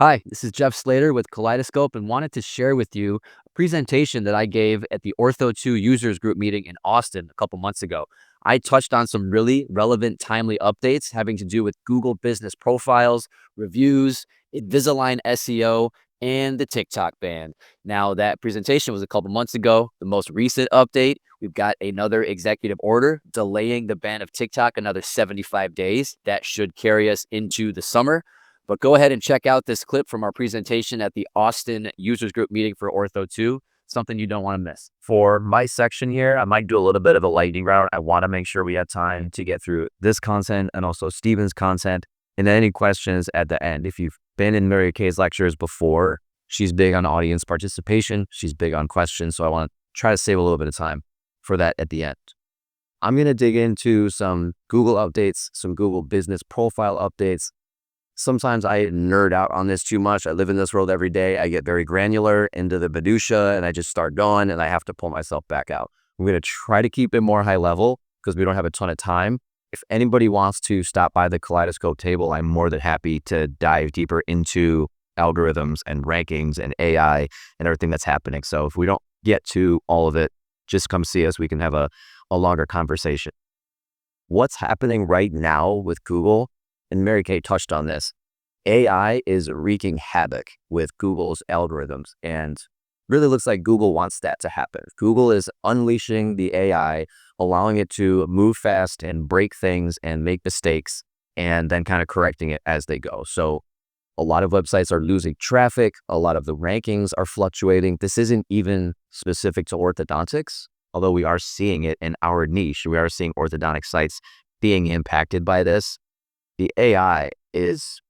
Hi, this is Jeff Slater with Kaleidoscope and wanted to share with you a presentation that I gave at the Ortho2 users group meeting in Austin a couple months ago. I touched on some really relevant, timely updates having to do with Google business profiles, reviews, Invisalign SEO, and the TikTok ban. Now, that presentation was a couple months ago. The most recent update, we've got another executive order delaying the ban of TikTok another 75 days. That should carry us into the summer. But go ahead and check out this clip from our presentation at the Austin users group meeting for Ortho 2, something you don't want to miss. For my section here, I might do a little bit of a lightning round. I want to make sure we have time to get through this content and also Steven's content, and then any questions at the end. If you've been in Mary Kay's lectures before, she's big on audience participation. She's big on questions. So I want to try to save a little bit of time for that at the end. I'm going to dig into some Google updates, some Google business profile updates. Sometimes I nerd out on this too much. I live in this world every day. I get very granular into the minutia and I just start going and I have to pull myself back out. I'm going to try to keep it more high level because we don't have a ton of time. If anybody wants to stop by the Kaleidoscope table, I'm more than happy to dive deeper into algorithms and rankings and AI and everything that's happening. So if we don't get to all of it, just come see us. We can have a longer conversation. What's happening right now with Google? And Mary Kay touched on this. AI is wreaking havoc with Google's algorithms, and really looks like Google wants that to happen. Google is unleashing the AI, allowing it to move fast and break things and make mistakes, and then kind of correcting it as they go. So a lot of websites are losing traffic. A lot of the rankings are fluctuating. This isn't even specific to orthodontics, although we are seeing it in our niche. We are seeing orthodontic sites being impacted by this. The AI is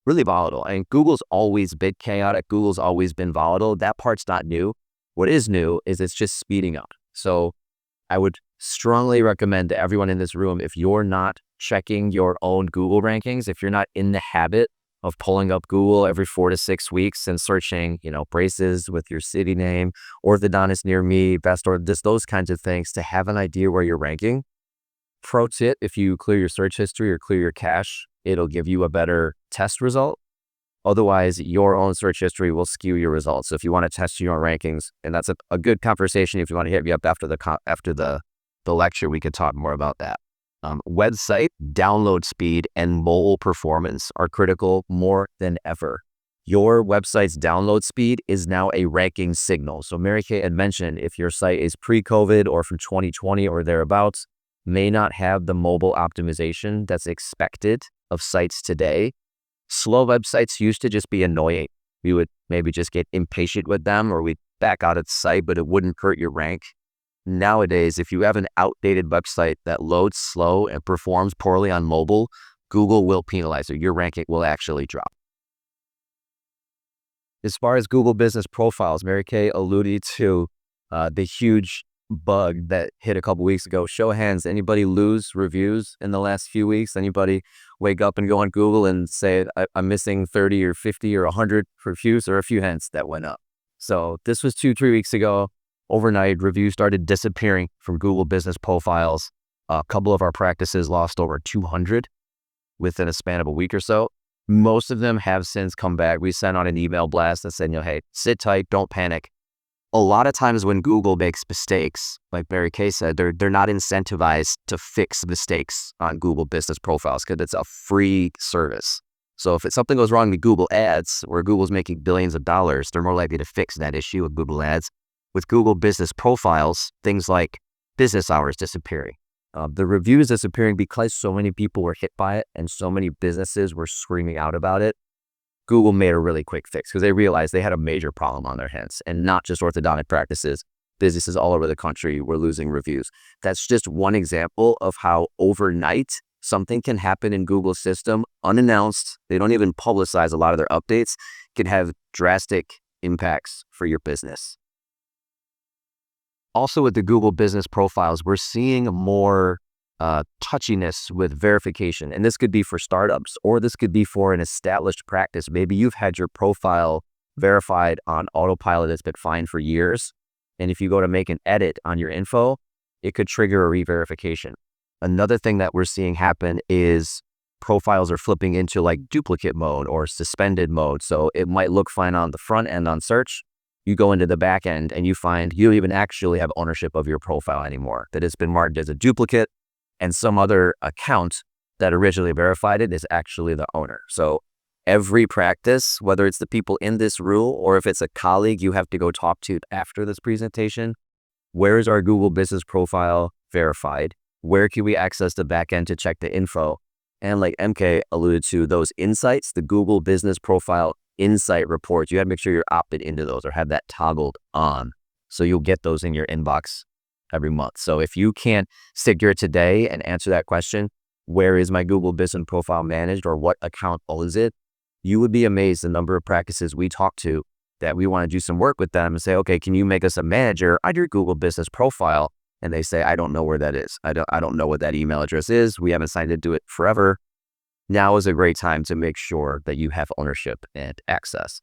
really volatile. And Google's always been chaotic. Google's always been volatile. That part's not new. What is new is it's just speeding up. So I would strongly recommend to everyone in this room, if you're not checking your own Google rankings, if you're not in the habit of pulling up Google every 4 to 6 weeks and searching, braces with your city name, orthodontist near me, best or just those kinds of things to have an idea where you're ranking. Pro tip, if you clear your search history or clear your cache, it'll give you a better test result. Otherwise, your own search history will skew your results. So if you want to test your own rankings, and that's a good conversation. If you want to hit me up after the lecture, we could talk more about that. Website download speed and mobile performance are critical more than ever. Your website's download speed is now a ranking signal. So Mary Kay had mentioned if your site is pre-COVID or from 2020 or thereabouts, may not have the mobile optimization that's expected of sites today. Slow websites used to just be annoying. We would maybe just get impatient with them or we'd back out of the site, but it wouldn't hurt your rank. Nowadays, if you have an outdated website that loads slow and performs poorly on mobile, Google will penalize you. Your ranking will actually drop. As far as Google business profiles, Mary Kay alluded to the huge bug that hit a couple weeks ago. Show of hands, anybody lose reviews in the last few weeks? Anybody wake up and go on Google and say, I'm missing 30 or 50 or 100 reviews? Or a few hands that went up. So this was 2-3 weeks ago. Overnight, reviews started disappearing from Google business profiles. A couple of our practices lost over 200 within a span of a week or so. Most of them have since come back. We sent out an email blast that said, hey, sit tight, don't panic. A lot of times when Google makes mistakes, like Mary Kay said, they're not incentivized to fix mistakes on Google business profiles because it's a free service. So if something goes wrong with Google Ads, where Google's making billions of dollars, they're more likely to fix that issue with Google Ads. With Google business profiles, things like business hours disappearing. The reviews disappearing because so many people were hit by it and so many businesses were screaming out about it. Google made a really quick fix because they realized they had a major problem on their hands, and not just orthodontic practices. Businesses all over the country were losing reviews. That's just one example of how overnight something can happen in Google's system unannounced. They don't even publicize a lot of their updates, can have drastic impacts for your business. Also with the Google business profiles, we're seeing more touchiness with verification. And this could be for startups, or this could be for an established practice. Maybe you've had your profile verified on autopilot. It's been fine for years. And if you go to make an edit on your info, it could trigger a re-verification. Another thing that we're seeing happen is profiles are flipping into like duplicate mode or suspended mode. So it might look fine on the front end on search. You go into the back end and you find you don't even actually have ownership of your profile anymore, that it's been marked as a duplicate, and some other account that originally verified it is actually the owner. So every practice, whether it's the people in this room or if it's a colleague you have to go talk to after this presentation, where is our Google business profile verified? Where can we access the backend to check the info? And like MK alluded to, those insights, the Google business profile insight reports, you have to make sure you're opted into those or have that toggled on. So you'll get those in your inbox every month. So if you can't sit here today and answer that question, where is my Google business profile managed or what account owns it? You would be amazed the number of practices we talk to that we want to do some work with them and say, okay, can you make us a manager on your Google business profile? And they say, I don't know where that is. I don't know what that email address is. We haven't signed into it forever. Now is a great time to make sure that you have ownership and access.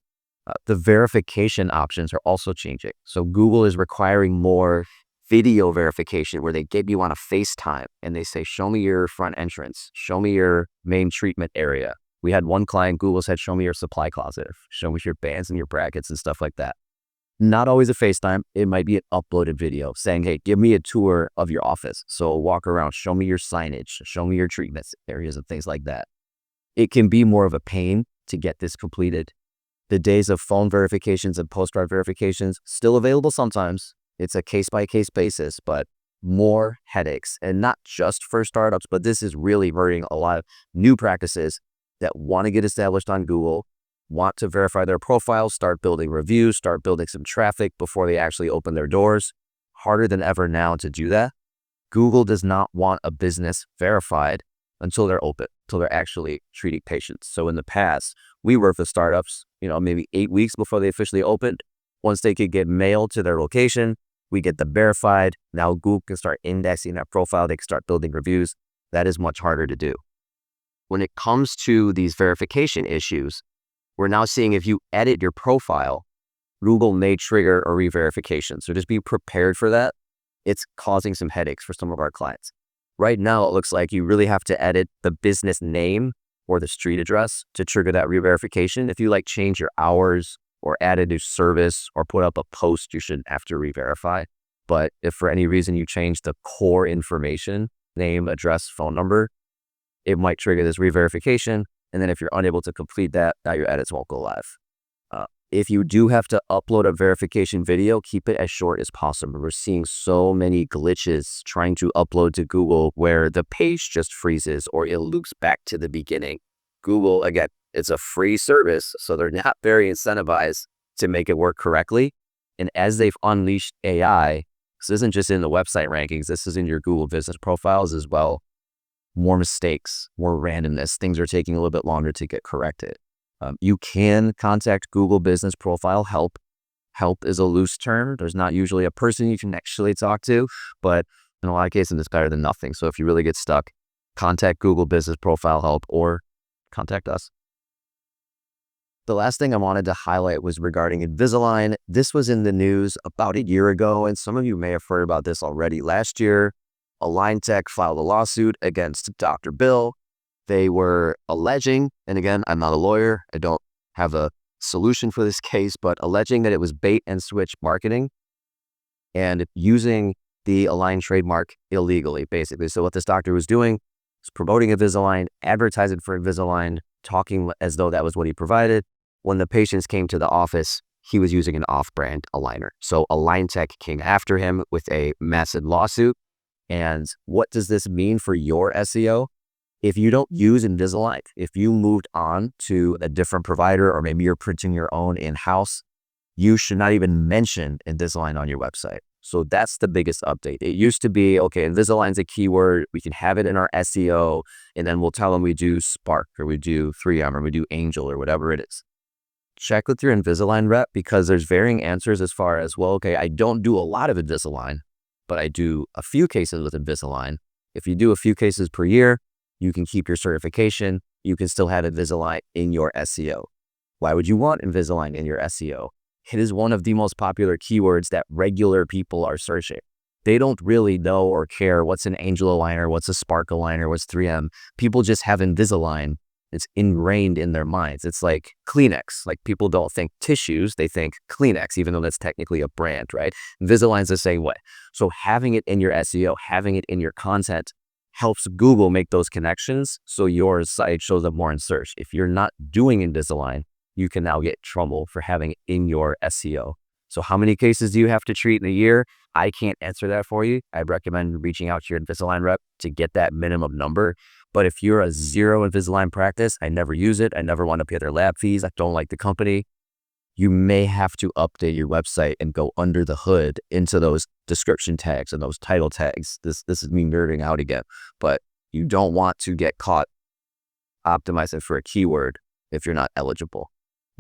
The verification options are also changing. So Google is requiring more video verification where they get you on a FaceTime and they say, show me your front entrance, show me your main treatment area. We had one client, Google said, show me your supply closet, show me your bands and your brackets and stuff like that. Not always a FaceTime. It might be an uploaded video saying, hey, give me a tour of your office. So walk around, show me your signage, show me your treatments areas and things like that. It can be more of a pain to get this completed. The days of phone verifications and postcard verifications still available sometimes. It's a case-by-case basis, but more headaches. And not just for startups, but this is really hurting a lot of new practices that want to get established on Google, want to verify their profiles, start building reviews, start building some traffic before they actually open their doors. Harder than ever now to do that. Google does not want a business verified until they're open, until they're actually treating patients. So in the past, we worked with startups, maybe 8 weeks before they officially opened. Once they could get mail to their location, we get them verified. Now Google can start indexing that profile. They can start building reviews. That is much harder to do. When it comes to these verification issues, we're now seeing if you edit your profile, Google may trigger a re-verification. So just be prepared for that. It's causing some headaches for some of our clients. Right now, it looks like you really have to edit the business name or the street address to trigger that re-verification. If you change your hours or add a new service or put up a post, you shouldn't have to re-verify. But if for any reason you change the core information, name, address, phone number, it might trigger this re-verification. And then if you're unable to complete that, now your edits won't go live. If you do have to upload a verification video, keep it as short as possible. We're seeing so many glitches trying to upload to Google where the page just freezes or it loops back to the beginning. Google, again, it's a free service, so they're not very incentivized to make it work correctly. And as they've unleashed AI, this isn't just in the website rankings, this is in your Google business profiles as well. More mistakes, more randomness, things are taking a little bit longer to get corrected. You can contact Google Business Profile Help. Help is a loose term. There's not usually a person you can actually talk to, but in a lot of cases, it's better than nothing. So if you really get stuck, contact Google Business Profile Help or contact us. The last thing I wanted to highlight was regarding Invisalign. This was in the news about a year ago, and some of you may have heard about this already. Last year, Align Tech filed a lawsuit against Dr. Bill. They were alleging, and again, I'm not a lawyer, I don't have a solution for this case, but alleging that it was bait and switch marketing and using the Align trademark illegally, basically. So what this doctor was doing was promoting Invisalign, advertising for Invisalign, talking as though that was what he provided. When the patients came to the office, he was using an off-brand aligner. So Align Tech came after him with a massive lawsuit. And what does this mean for your SEO? If you don't use Invisalign, if you moved on to a different provider, or maybe you're printing your own in-house, you should not even mention Invisalign on your website. So that's the biggest update. It used to be, okay, Invisalign's a keyword. We can have it in our SEO, and then we'll tell them we do Spark, or we do 3M, or we do Angel, or whatever it is. Check with your Invisalign rep, because there's varying answers as far as, well, okay, I don't do a lot of Invisalign, but I do a few cases with Invisalign. If you do a few cases per year, you can keep your certification. You can still have Invisalign in your SEO. Why would you want Invisalign in your SEO? It is one of the most popular keywords that regular people are searching. They don't really know or care what's an Angel aligner, what's a Spark aligner, what's 3M. People just have Invisalign. It's ingrained in their minds. It's like Kleenex. Like people don't think tissues, they think Kleenex, even though that's technically a brand, right? Invisalign's the same way. So having it in your SEO, having it in your content helps Google make those connections so your site shows up more in search. If you're not doing Invisalign, you can now get trouble for having it in your SEO. So how many cases do you have to treat in a year? I can't answer that for you. I recommend reaching out to your Invisalign rep to get that minimum number. But if you're a zero Invisalign practice, I never use it, I never want to pay their lab fees, I don't like the company, you may have to update your website and go under the hood into those description tags and those title tags. This is me nerding out again, but you don't want to get caught optimizing for a keyword if you're not eligible.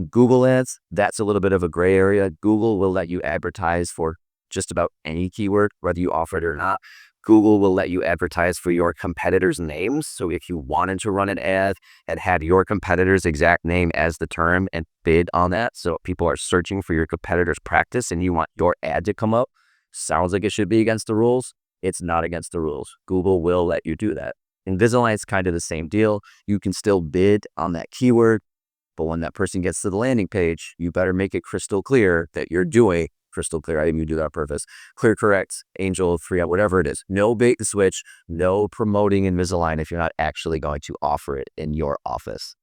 Google ads, that's a little bit of a gray area. Google will let you advertise for just about any keyword, whether you offer it or not. Google will let you advertise for your competitors' names. So if you wanted to run an ad and had your competitor's exact name as the term and bid on that, so people are searching for your competitor's practice and you want your ad to come up, sounds like it should be against the rules. It's not against the rules. Google will let you do that. Invisalign is kind of the same deal. You can still bid on that keyword, but when that person gets to the landing page, you better make it crystal clear that you're doing crystal clear. I didn't even do that on purpose. Clear Correct, Angel, 3, whatever it is. No bait and switch, no promoting Invisalign if you're not actually going to offer it in your office.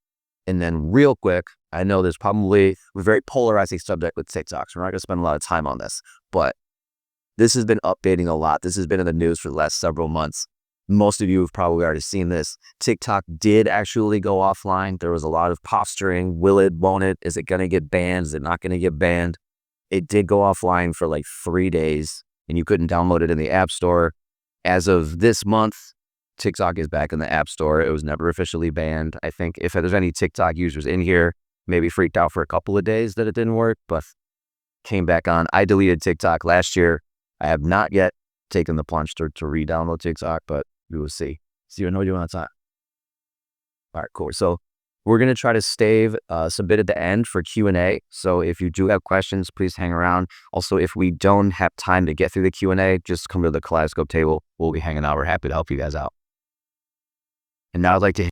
And then real quick, I know there's probably a very polarizing subject with TikToks. We're not going to spend a lot of time on this, but this has been updating a lot. This has been in the news for the last several months. Most of you have probably already seen this. TikTok did actually go offline. There was a lot of posturing. Will it, won't it? Is it going to get banned? Is it not going to get banned? It did go offline for like 3 days and you couldn't download it in the App Store. As of this month, TikTok is back in the App Store. It was never officially banned. I think if there's any TikTok users in here, maybe freaked out for a couple of days that it didn't work, but came back on. I deleted TikTok last year. I have not yet taken the plunge to re-download TikTok, but we will see. See, I know you want to talk. All right, cool. So we're going to try to save some bit at the end for Q&A. So if you do have questions, please hang around. Also, if we don't have time to get through the Q&A, just come to the Kaleidoscope table. We'll be hanging out. We're happy to help you guys out. And now I'd like to